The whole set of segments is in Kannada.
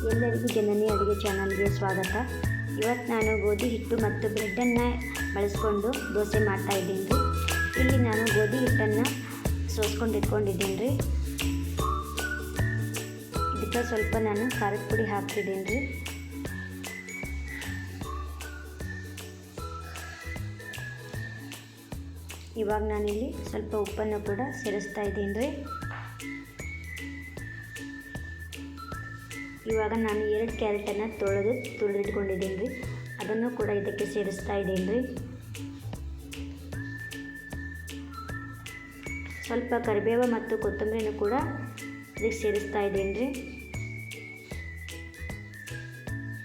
ಎಲ್ಲರಿಗೂ ಜನನಿ ಅಡುಗೆ ಚಾನಲ್ಗೆ ಸ್ವಾಗತ. ಇವತ್ತು ನಾನು ಗೋಧಿ ಹಿಟ್ಟು ಮತ್ತು ಬ್ರೆಡ್ಡನ್ನು ಬಳಸ್ಕೊಂಡು ದೋಸೆ ಮಾಡ್ತಾಯಿದ್ದೀನಿ ರೀ. ಇಲ್ಲಿ ನಾನು ಗೋಧಿ ಹಿಟ್ಟನ್ನು ಸೋಸ್ಕೊಂಡು ಇಟ್ಕೊಂಡಿದ್ದೀನಿ ರೀ. ಇದಕ್ಕೆ ಸ್ವಲ್ಪ ನಾನು ಖಾರದ ಪುಡಿ ಹಾಕ್ತಿದ್ದೀನಿ ರೀ. ಇವಾಗ ನಾನಿಲ್ಲಿ ಸ್ವಲ್ಪ ಉಪ್ಪನ್ನು ಕೂಡ ಸೇರಿಸ್ತಾ ಇದ್ದೀನಿ ರೀ. ಇವಾಗ ನಾನು 2 ಕ್ಯಾರೆಟನ್ನು ತುಳಿದಿಟ್ಕೊಂಡಿದ್ದೀನಿ ರೀ. ಅದನ್ನು ಕೂಡ ಇದಕ್ಕೆ ಸೇರಿಸ್ತಾ ಇದ್ದೀನಿ ರೀ. ಸ್ವಲ್ಪ ಕರಿಬೇವು ಮತ್ತು ಕೊತ್ತಂಬರಿನೂ ಕೂಡ ಇದಕ್ಕೆ ಸೇರಿಸ್ತಾ ಇದ್ದೀನಿ ರೀ.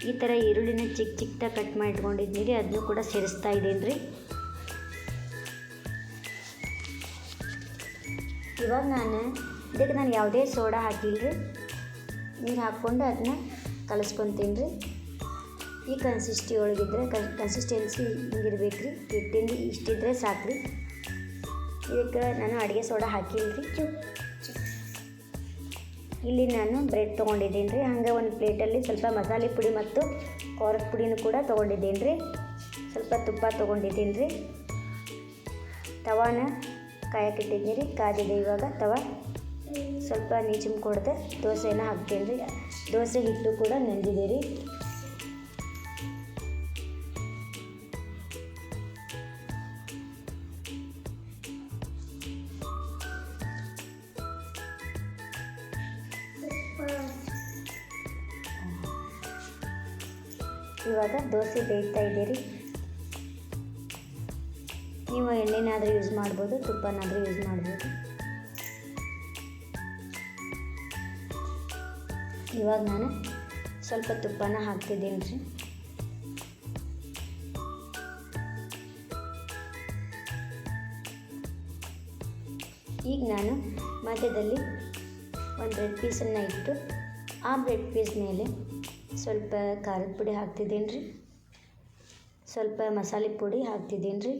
ಈ ಥರ ಈರುಳ್ಳಿನ ಚಿಕ್ಕದಾಗಿ ಕಟ್ ಮಾಡಿ ಇಟ್ಕೊಂಡಿದ್ದೀನಿ ರೀ. ಅದನ್ನು ಕೂಡ ಸೇರಿಸ್ತಾ ಇದ್ದೀನಿ ರೀ. ಇವಾಗ ಇದಕ್ಕೆ ನಾನು ಯಾವುದೇ ಸೋಡಾ ಹಾಕಿಲ್ಲ ರೀ. ನೀರು ಹಾಕ್ಕೊಂಡು ಅದನ್ನ ಕಲಿಸ್ಕೊತೀನಿ ರೀ. ಈ ಕನ್ಸಿಸ್ಟೆನ್ಸಿ ಹಿಂಗಿರ್ಬೇಕು ರೀ. ಹಿಟ್ಟಿಂದು ಇಷ್ಟಿದ್ರೆ ಸಾಕು ರೀ. ಇದಕ್ಕೆ ನಾನು ಅಡುಗೆ ಸೋಡಾ ಹಾಕಿಲ್ಲ ರೀ. ಇಲ್ಲಿ ನಾನು ಬ್ರೆಡ್ ತೊಗೊಂಡಿದ್ದೀನಿ ರೀ. ಹಾಗೆ ಒಂದು ಪ್ಲೇಟಲ್ಲಿ ಸ್ವಲ್ಪ ಮಸಾಲೆ ಪುಡಿ ಮತ್ತು ಖಾರದ ಪುಡಿನೂ ಕೂಡ ತೊಗೊಂಡಿದ್ದೀನಿ ರೀ. ಸ್ವಲ್ಪ ತುಪ್ಪ ತೊಗೊಂಡಿದ್ದೀನಿ ರೀ. ತವಾನ ಕಾಯಕ್ಕಿಟ್ಟಿದ್ದೀನಿ ರೀ. ಕಾದಿದೆ ಇವಾಗ ತವ. ಸ್ವಲ್ಪ ನೀಚಮ್ ಕೊಡದೆ ದೋಸೆನ ಹಾಕ್ತೀನಿ ರೀ. ದೋಸೆ ಹಿಟ್ಟು ಕೂಡ ನೆಂದಿದೆ ರೀ. ಇವಾಗ ದೋಸೆ ಬೇಯ್ತಾ ಇದೆ ರೀ. ನೀವು ಎಣ್ಣೆನಾದರೂ ಯೂಸ್ ಮಾಡ್ಬೋದು, ತುಪ್ಪನಾದರೂ ಯೂಸ್ ಮಾಡ್ಬೋದು. ಇವಾಗ ನಾನು ಸ್ವಲ್ಪ ತುಪ್ಪನ ಹಾಕ್ತಿದ್ದೀನಿ ರೀ. ಈಗ ನಾನು ಮಧ್ಯದಲ್ಲಿ ಒಂದು ಬ್ರೆಡ್ ಪೀಸನ್ನು ಇಟ್ಟು ಆ ಬ್ರೆಡ್ ಪೀಸ್ ಮೇಲೆ ಸ್ವಲ್ಪ ಖಾರದ ಪುಡಿ ಹಾಕ್ತಿದ್ದೀನಿ ರೀ. ಸ್ವಲ್ಪ ಮಸಾಲೆ ಪುಡಿ ಹಾಕ್ತಿದ್ದೀನಿ ರೀ.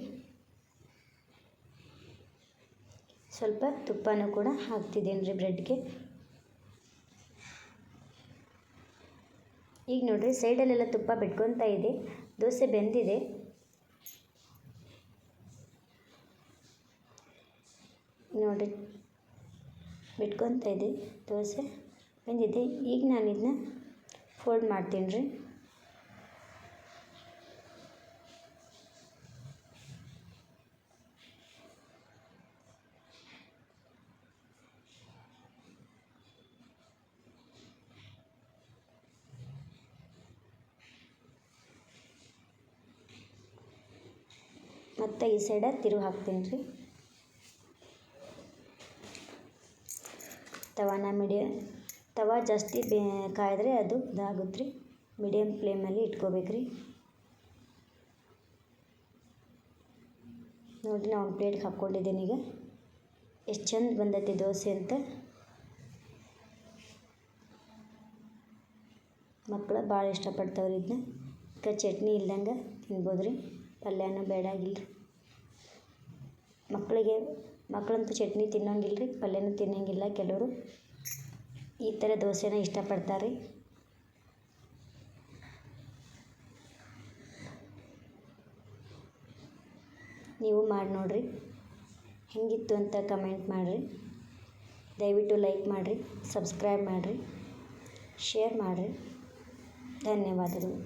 ಸ್ವಲ್ಪ ತುಪ್ಪನೂ ಕೂಡ ಹಾಕ್ತಿದ್ದೀನಿ ರೀ ಬ್ರೆಡ್ಗೆ. ಈಗ ನೋಡಿರಿ, ಸೈಡಲ್ಲೆಲ್ಲ ತುಪ್ಪ ಬಿಟ್ಕೊತಾ ಇದೆ. ದೋಸೆ ಬೆಂದಿದೆ. ನೋಡಿರಿ, ಬಿಟ್ಕೊತಾ ಇದೆ. ದೋಸೆ ಬೆಂದಿದೆ. ಈಗ ನಾನು ಇದನ್ನ ಫೋಲ್ಡ್ ಮಾಡ್ತೀನಿ ರೀ. ಮತ್ತು ಈ ಸೈಡ ತಿರುವು ಹಾಕ್ತೀನಿ ರೀ. ತವ ಜಾಸ್ತಿ ಕಾಯಿದ್ರೆ ಅದು ಇದಾಗುತ್ತೆ ರೀ. ಮೀಡಿಯಮ್ ಫ್ಲೇಮಲ್ಲಿ ಇಟ್ಕೋಬೇಕು ರೀ. ನೋಡಿ, ನಾನು ಒಂದು ಪ್ಲೇಟ್ಗೆ ಹಾಕ್ಕೊಂಡಿದ್ದೀನಿ. ಈಗ ಎಷ್ಟು ಚಂದ ಬಂದೈತಿ ದೋಸೆ ಅಂತ. ಮಕ್ಕಳು ಭಾಳ ಇಷ್ಟಪಡ್ತಾವ್ರಿ ಇದನ್ನ. ಈಗ ಚಟ್ನಿ ಇಲ್ದಂಗೆ ತಿನ್ಬೋದು ರೀ. ಪಲ್ಯನೂ ಬೇಡಾಗಿಲ್ಲ ರೀ. ಮಕ್ಕಳಂತೂ ಚಟ್ನಿ ತಿನ್ನೋಂಗಿಲ್ಲ ರೀ, ಪಲ್ಯನೂ ತಿನ್ನೋಂಗಿಲ್ಲ. ಕೆಲವರು ಈ ಥರ ದೋಸೆನ ಇಷ್ಟಪಡ್ತಾರೆ ರೀ. ನೀವು ಮಾಡಿ ನೋಡಿರಿ, ಹೇಗಿತ್ತು ಅಂತ ಕಮೆಂಟ್ ಮಾಡಿರಿ. ದಯವಿಟ್ಟು ಲೈಕ್ ಮಾಡಿರಿ, ಸಬ್ಸ್ಕ್ರೈಬ್ ಮಾಡಿರಿ, ಶೇರ್ ಮಾಡಿರಿ. ಧನ್ಯವಾದಗಳು.